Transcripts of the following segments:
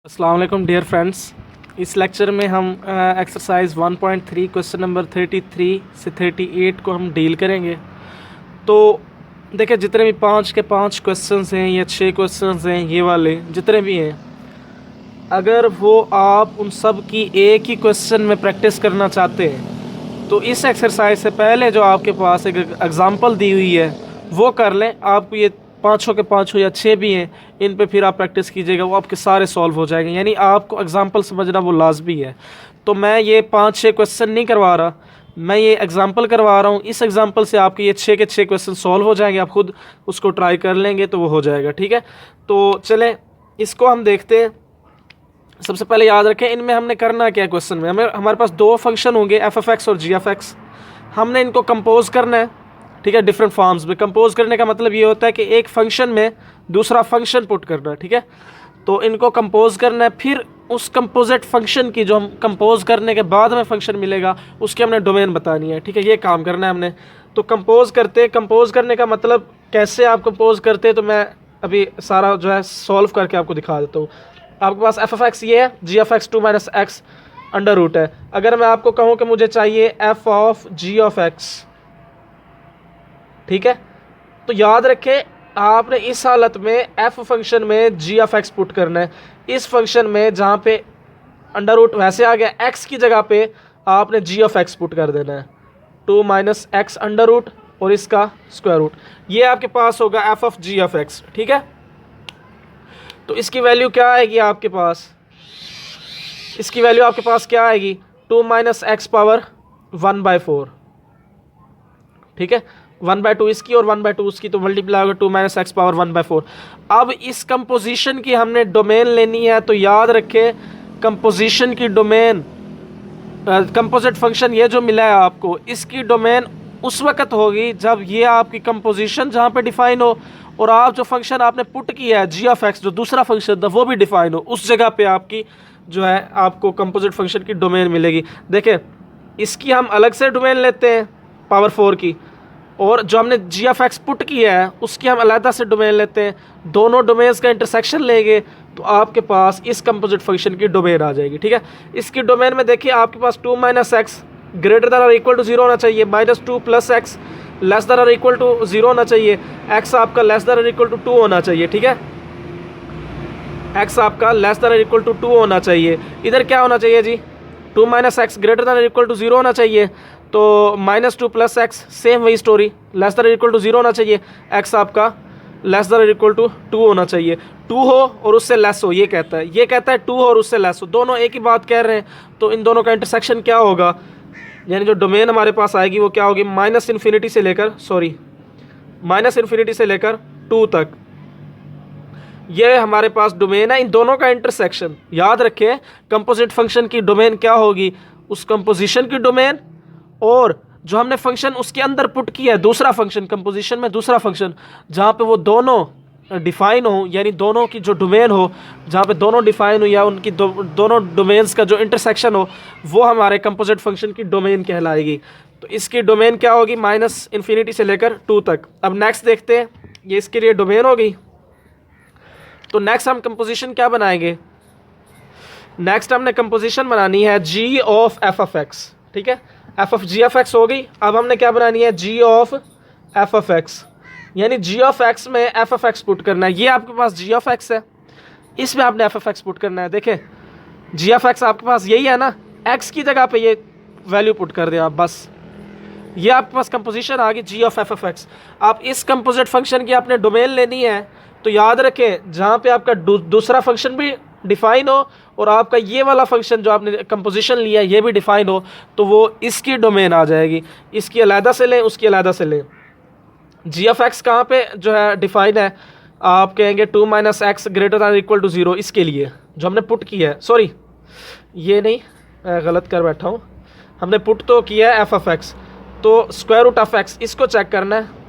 अस्सलाम वालेकुम dear friends. इस लेक्चर में हम एक्सरसाइज 1.3 क्वेश्चन नंबर 33 से 38 को हम डील करेंगे। तो देखिए, जितने भी 5 के 5 क्वेश्चंस हैं या 6 क्वेश्चंस हैं, ये वाले जितने भी हैं, अगर वो आप उन सब की एक ही क्वेश्चन में प्रैक्टिस करना चाहते हैं तो इस एक्सरसाइज से पहले जो आपके पास एक एग्ज़ाम्पल दी हुई है वो कर लें। आपको ये पाँचों के पाँचों या 6 भी हैं, इन पे फिर आप प्रैक्टिस कीजिएगा, वो आपके सारे सॉल्व हो जाएंगे। यानी आपको एग्जांपल समझना वो लाजमी है। तो मैं ये 5-6 क्वेश्चन नहीं करवा रहा, मैं ये एग्जांपल करवा रहा हूँ। इस एग्जांपल से आपके ये 6 के 6 क्वेश्चन सॉल्व हो जाएंगे। आप खुद उसको ट्राई कर लेंगे तो वो हो जाएगा, ठीक है। तो चलें इसको हम देखते हैं। सबसे पहले याद रखें, इनमें हमने करना क्या है। क्वेश्चन में हमारे पास दो फंक्शन होंगे, f(x) और g(x). हमने इनको कंपोज करना है, ठीक है, डिफरेंट फॉर्म्स में। कंपोज करने का मतलब ये होता है कि एक फंक्शन में दूसरा फंक्शन पुट करना है, ठीक है। तो इनको कंपोज करना है, फिर उस कंपोजिट फंक्शन की जो हम कंपोज करने के बाद में फंक्शन मिलेगा उसकी हमने डोमेन बतानी है, ठीक है। ये काम करना है हमने। तो कंपोज करने का मतलब कैसे आप कंपोज करते हैं, तो मैं अभी सारा जो है सॉल्व करके आपको दिखा देता हूँ। आपके पास f(x) ये है, g(x) 2 - x अंडर रूट है। अगर मैं आपको कहूँ कि मुझे चाहिए f(g)(x), ठीक है, तो याद रखें आपने इस हालत में f फंक्शन में g(x) पुट करना है। इस फंक्शन में जहाँ पे अंडर रूट वैसे आ गया, x की जगह पे आपने g(x) पुट कर देना है, 2 - x अंडर रूट और इसका स्क्वायर रूट। ये आपके पास होगा f(g)(x), ठीक है। तो इसकी वैल्यू क्या आएगी आपके पास, इसकी वैल्यू आपके पास क्या आएगी, 2 - x पावर 1/4, ठीक है। 1/2 इसकी और 1/2 उसकी, तो मल्टीप्लाई होगा 2 - x पावर 1/4। अब इस कंपोजिशन की हमने डोमेन लेनी है। तो याद रखें कंपोजिशन की डोमेन, कंपोजिट फंक्शन ये जो मिला है आपको, इसकी डोमेन उस वक्त होगी जब ये आपकी कंपोजिशन जहाँ पे डिफाइन हो और आप जो फंक्शन आपने पुट किया है g(x), जो दूसरा फंक्शन था, वो भी डिफाइन हो। उस जगह पे आपकी जो है आपको कंपोजिट फंक्शन की डोमेन मिलेगी। देखें, इसकी हम अलग से डोमेन लेते हैं पावर 4 की, और जो हमने g(x) पुट किया है उसकी हम अलग से डोमेन लेते हैं। दोनों डोमेन्स का इंटरसेक्शन लेंगे तो आपके पास इस कंपोजिट फंक्शन की डोमेन आ जाएगी, ठीक है। इसकी डोमेन में देखिए आपके पास 2 - x ग्रेटर दैन और इक्वल टू 0 होना चाहिए, -2 + x लेस दैन और इक्वल टू 0 होना चाहिए, x आपका लेस दैन और इक्वल टू 2 होना चाहिए, ठीक है। x आपका लेस दैन और इक्वल टू 2 होना चाहिए। इधर क्या होना चाहिए जी, 2 - x ग्रेटर दैन और इक्वल टू 0 होना चाहिए। तो -2 + x सेम वही स्टोरी, लेस दैन और इक्वल टू 0 होना चाहिए, x आपका लेस दैन और इक्वल टू 2 होना चाहिए। 2 हो और उससे लेस हो, ये कहता है 2 हो और उससे लेस हो, दोनों एक ही बात कह रहे हैं। तो इन दोनों का इंटरसेक्शन क्या होगा, यानी जो डोमेन हमारे पास आएगी वो क्या होगी, -∞ से लेकर 2 तक। ये हमारे पास डोमेन है, इन दोनों का इंटरसेक्शन। याद रखें कंपोजिट फंक्शन की डोमेन क्या होगी, उस कंपोजिशन की डोमेन और जो हमने फंक्शन उसके अंदर पुट किया है दूसरा फंक्शन, कंपोजिशन में दूसरा फंक्शन, जहाँ पे वो दोनों डिफाइन हो, यानी दोनों की जो डोमेन हो, जहाँ पे दोनों डिफाइन हो या उनकी दोनों डोमेन्स का जो इंटरसेक्शन हो, वो हमारे कंपोजिट फंक्शन की डोमेन कहलाएगी। तो इसकी डोमेन क्या होगी, -∞ से लेकर 2 तक। अब नेक्स्ट देखते हैं, ये इसके लिए डोमेन होगी। तो नेक्स्ट हम कंपोजिशन क्या बनाएंगे, नेक्स्ट हमने कंपोजिशन बनानी है g(f)(x), ठीक है। f(g)(x) हो गई। अब हमने क्या बनानी है, g(f)(x), यानी g(x) में f(x) पुट करना है। ये आपके पास g(x) है, इसमें आपने f(x) पुट करना है। देखें g(x) आपके पास यही है ना, x की जगह पे ये वैल्यू पुट कर दें आप, बस ये आपके पास कंपोजिशन आ गई g(f)(x). आप इस कंपोजिट फंक्शन की आपने डोमेन लेनी है। तो याद रखें जहाँ पे आपका दूसरा फंक्शन भी डिफाइन हो और आपका ये वाला फंक्शन जो आपने कंपोजिशन लिया ये भी डिफाइन हो, तो वो इसकी डोमेन आ जाएगी। इसकी अलहदा से लें, उसकी अलहदा से लें। g(x) कहाँ पे जो है डिफाइन है, आप कहेंगे 2 - x greater than equal to 0, इसके लिए जो हमने पुट किया है, सॉरी ये नहीं, गलत कर बैठा हूँ, हमने पुट तो किया है f(x), तो स्क्वायर रूट ऑफ x, इसको चेक करना है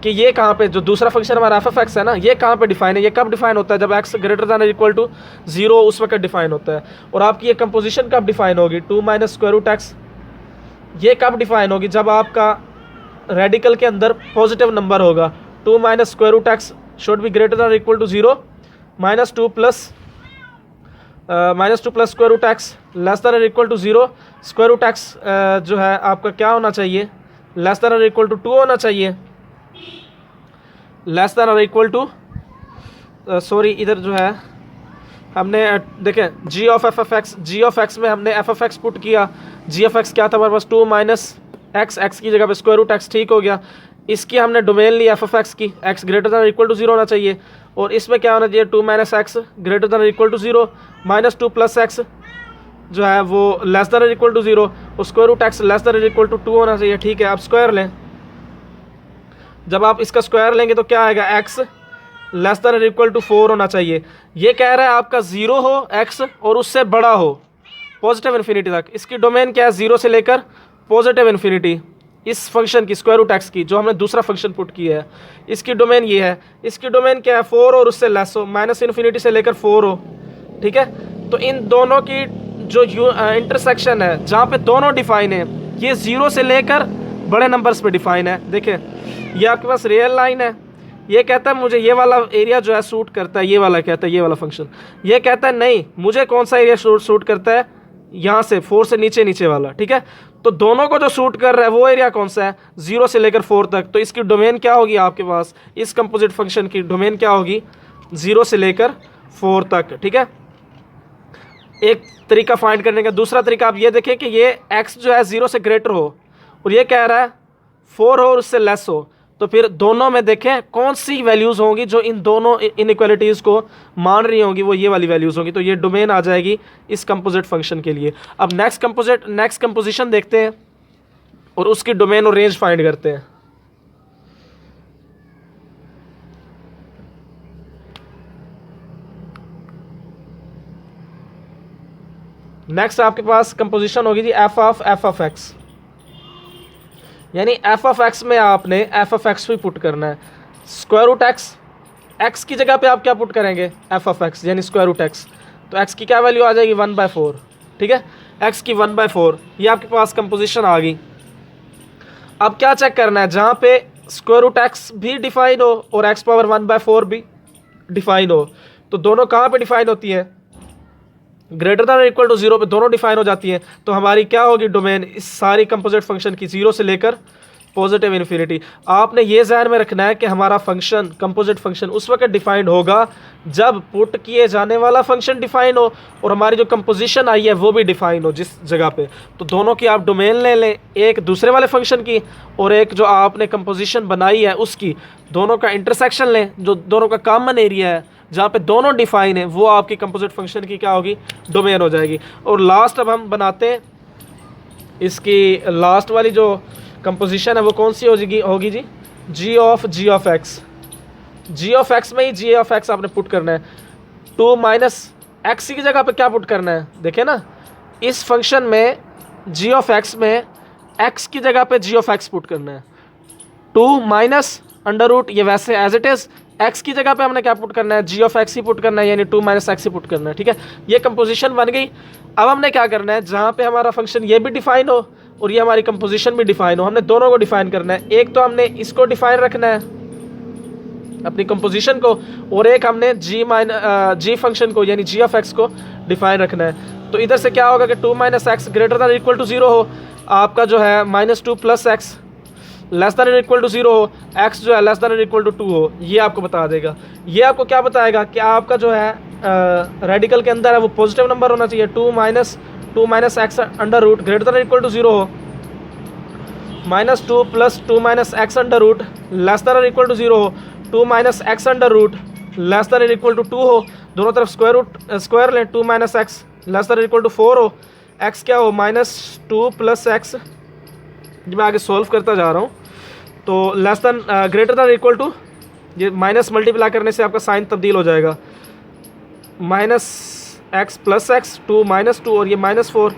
कि ये कहाँ पे, जो दूसरा फंक्शन हमारा f(x) है ना, ये कहाँ पे डिफाइन है। ये कब डिफाइन होता है, जब x greater than equal to 0 उस वक्त डिफाइन होता है। और आपकी ये कंपोजिशन कब डिफाइन होगी, 2 - स्क्वायर रूट x, ये कब डिफाइन होगी, जब आपका रेडिकल के अंदर पॉजिटिव नंबर होगा। 2 - square root x should be greater than equal to 0, -2 + minus two plus square root X less than और equal to 0, square root X जो है आपका क्या होना चाहिए, लेस देन और इक्वल टू 2 होना चाहिए, लेस देन और इक्वल टू सॉरी इधर जो है हमने देखें G of F F X, G of X में हमने एफ एफ एक्स पुट किया, जी ऑफ एक्स क्या था हमारे पास 2 माइनस एक्स, एक्स की जगह पे स्क्वायर रूट एक्स, ठीक हो गया। इसकी हमने डोमेन ली एफ एफ एक्स की, X greater than equal to 0 होना चाहिए, और इसमें क्या होना चाहिए 2 minus X greater than equal to 0 minus 2 plus X जो है वो लेस दैन इक्वल टू 0 और square root X less than equal to 2 होना चाहिए, ठीक है। आप स्क्वायर लें, जब आप इसका स्क्वायर लेंगे तो क्या आएगा, X less than equal to 4 होना चाहिए। ये कह रहा है आपका 0 हो एक्स और उससे बड़ा हो पॉजिटिव इन्फिनिटी तक। इसकी डोमेन क्या है, 0 से लेकर पॉजिटिव इन्फिनिटी, इस फंक्शन की स्क्वायर रूट एक्स की जो हमने दूसरा फंक्शन पुट किया है, इसकी डोमेन ये है। इसकी डोमेन क्या है, 4 और उससे लेस हो, माइनस इन्फिनिटी से लेकर 4 हो, ठीक है। तो इन दोनों की जो इंटरसेक्शन है जहाँ पे दोनों डिफाइन है, ये 0 से लेकर बड़े नंबर्स पे डिफाइन है। देखें ये आपके पास रियल लाइन है, ये कहता है मुझे ये वाला एरिया जो है सूट करता है, ये वाला कहता है ये वाला फंक्शन, ये कहता है नहीं मुझे कौन सा एरिया सूट करता है, यहाँ से 4 से नीचे नीचे वाला, ठीक है। तो दोनों को जो सूट कर रहा है वो एरिया कौन सा है, 0 से लेकर 4 तक। तो इसकी डोमेन क्या होगी आपके पास, इस कंपोजिट फंक्शन की डोमेन क्या होगी, 0 से लेकर 4 तक, ठीक है। एक तरीका फाइंड करने का। दूसरा तरीका आप ये देखें कि ये x जो है 0 से ग्रेटर हो और ये कह रहा है 4 हो और उससे लेस हो, तो फिर दोनों में देखें कौन सी वैल्यूज़ होंगी जो इन दोनों इनइक्वालिटीज़ को मान रही होंगी, वो ये वाली वैल्यूज़ होंगी। तो ये डोमेन आ जाएगी इस कंपोजिट फंक्शन के लिए। अब नेक्स्ट कंपोजिशन देखते हैं और उसकी डोमेन और रेंज फाइंड करते हैं। नेक्स्ट आपके पास कंपोजिशन होगी जी एफ ऑफ एक्स, यानी एफ ऑफ एक्स में आपने एफ ऑफ एक्स भी पुट करना है। स्क्वायर रूट एक्स, एक्स की जगह पे आप क्या पुट करेंगे, एफ ऑफ एक्स यानी स्क्वायर रूट एक्स, तो एक्स की क्या वैल्यू आ जाएगी 1/4, ठीक है। एक्स की 1/4, ये आपके पास कंपोजिशन आ गई। अब क्या चेक करना है, जहाँ पे स्क्वायर रूट एक्स भी डिफाइन हो और एक्स पावर 1/4 भी डिफाइन हो, तो दोनों कहाँ पे डिफाइन होती है, ग्रेटर दैन इक्वल टू 0 पे दोनों डिफाइन हो जाती है। तो हमारी क्या होगी डोमेन इस सारी कंपोजिट फंक्शन की, 0 से लेकर पॉजिटिव इन्फिनिटी। आपने ये ध्यान में रखना है कि हमारा फंक्शन कंपोजिट फंक्शन उस वक्त डिफाइंड होगा जब पुट किए जाने वाला फंक्शन डिफाइन हो और हमारी जो कंपोजिशन आई है वो भी डिफाइन हो जिस जगह पे। तो दोनों की आप डोमेन ले लें, एक दूसरे वाले फंक्शन की और एक जो आपने कंपोजिशन बनाई है उसकी, दोनों का इंटरसेक्शन लें जो दोनों का कॉमन एरिया है जहाँ पे दोनों डिफाइन है, वो आपकी कंपोजिट फंक्शन की क्या होगी, डोमेन हो जाएगी। और लास्ट अब हम बनाते हैं इसकी लास्ट वाली जो कंपोजिशन है वो कौन सी होगी G, G of X. G of X में ही जी ऑफ एक्स आपने पुट करना है, 2 माइनस एक्स की जगह पे क्या पुट करना है, देखें ना इस फंक्शन में जी ऑफ एक्स में एक्स की जगह पे जी ऑफ एक्स पुट करना है, 2 माइनस अंडर रूट, ये वैसे एज इट इज़ एक्स की जगह पे हमने क्या पुट करना है, जी ऑफ एक्स ही पुट करना है, यानी 2 माइनस एक्स ही पुट करना है, ठीक है। ये कंपोजिशन बन गई। अब हमने क्या करना है, जहाँ पे हमारा फंक्शन ये भी डिफाइन हो और ये हमारी कंपोजिशन भी डिफाइन हो, हमने दोनों को डिफाइन करना है। एक तो हमने इसको डिफाइन रखना है अपनी कंपोजिशन को, और एक हमने जी फंक्शन को यानी जी ऑफ एक्स को डिफाइन रखना है। तो इधर से क्या होगा कि 2 minus X greater than equal to 0 हो, आपका जो है -2 plus X less than equal to 0 हो, एक्स जो है लेस दैन इक्वल टू 2 हो, ये आपको बता देगा। ये आपको क्या बताएगा कि आपका जो है रेडिकल के अंदर है वो पॉजिटिव नंबर होना चाहिए, 2 minus X under root greater than equal to 0 हो, -2 plus 2 minus X under root less than equal to 0 हो, 2 minus X under root less than equal to 2 हो, दोनों तरफ स्क्वायर लें, 2 minus X less than equal to 4 हो, x क्या हो -2 plus x, जब मैं आगे सॉल्व करता जा रहा हूँ तो less than greater than equal to, ये माइनस मल्टीप्लाई करने से आपका साइन तब्दील हो जाएगा, -x प्लस एक्स 2 -2 और ये -4,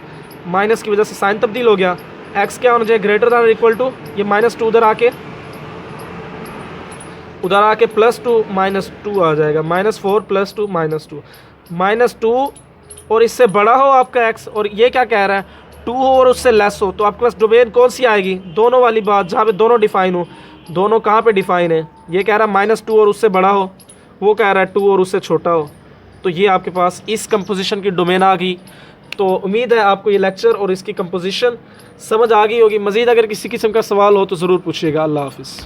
माइनस की वजह से साइन तब्दील हो गया। x क्या होना चाहिए, ग्रेटर दैन इक्वल टू, ये -2 उधर आके +2 -2 आ जाएगा, -4 + 2 -2 और इससे बड़ा हो आपका x, और ये क्या कह रहा है 2 हो और उससे लेस हो, तो आपके पास डोमेन कौन सी आएगी, दोनों वाली बात जहाँ पे दोनों डिफाइन हो। दोनों कहाँ पे डिफाइन है, ये कह रहा है -2 और उससे बड़ा हो, वो कह रहा है 2 और उससे छोटा हो, तो ये आपके पास इस कंपोजिशन की डोमेन आ गई। तो उम्मीद है आपको ये लेक्चर और इसकी कंपोजिशन समझ आ गई होगी। मज़ीद अगर किसी किस्म का सवाल हो तो ज़रूर पूछिएगा। अल्लाह हाफ़िज़।